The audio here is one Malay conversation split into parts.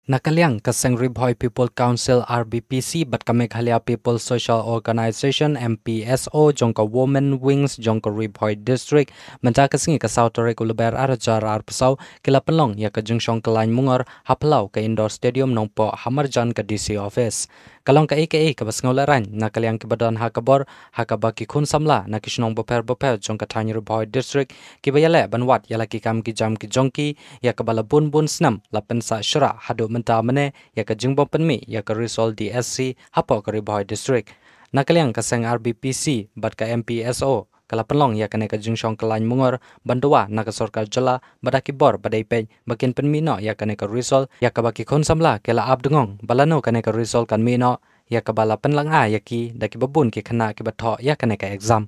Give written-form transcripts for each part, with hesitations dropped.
Nakaliang kaseng Ribhoy People Council RBPC bat ka Meghalaya People Social Organization MPSO jongka Women Wings jongka Ribhoy District menca kasingi ka Sautore kuluber arajar arpasau kila penlong ya ka jungshong kelain mungor haplau ke indoor stadium nongpo Hamarjan ke DC office. Kalong ka AKA ka basngolaran nakaliang kibadan hakabor hakabaki kun samla nakishnong boper jongka Tanya Ribhoy District kibayale banwat yalaki kam ki jam ki jongki ya ka balabun bun snam lapen sa syra hadu menta mene ya ka jingbong penmi ya ka Risol DSC hapo ka Ribhoy District. Nakaliang kaseng RBPC bat ka MPSO kala penlong ya kane ka jingshong kelain mungor bandawa naka sorkar jala badaki bor badai pej bakin penmino ya kane ka Risol ya ka baki kon samla kela abdengong balano kane ka Risol kan mino ya ka bala penlang a ya ki daki babun ki khana ki batho ya kane ka exam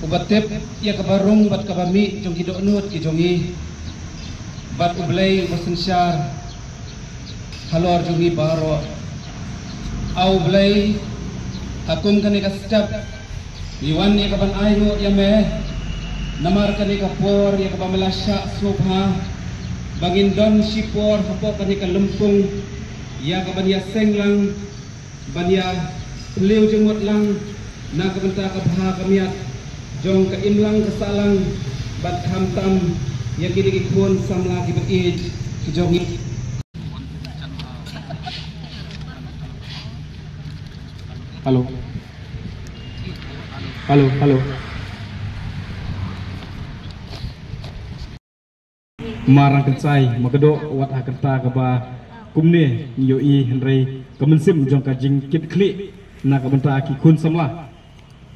ubatep ya ka barung bat ka bami jong ki donut ki jongi bat ublay basensyar halor jongi baro au blay akum kane ka step Iwan ya kaban ayo ya me namar kani ka por ya kaban malasya subha bangin don sipor hapo kani ka lumpung ya kaban ya senglang ban ya beliau jenggot lang na kabenta ka baha kamiat jong ka imlang kasalang bat hamtam ya kini ikon samla ki beid ki jongi. Halo. Halo. Marang kencai magado wat hakerta kaba kumne yoi henry kemensim jong kajing kit kli na kabenta ki kun samla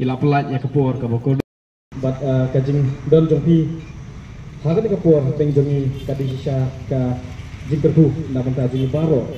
ila pelat ya kepor kaba kod bat kajing don jong pi hakan kapor teng jongi kadisha ka jing terbu na benta jing baro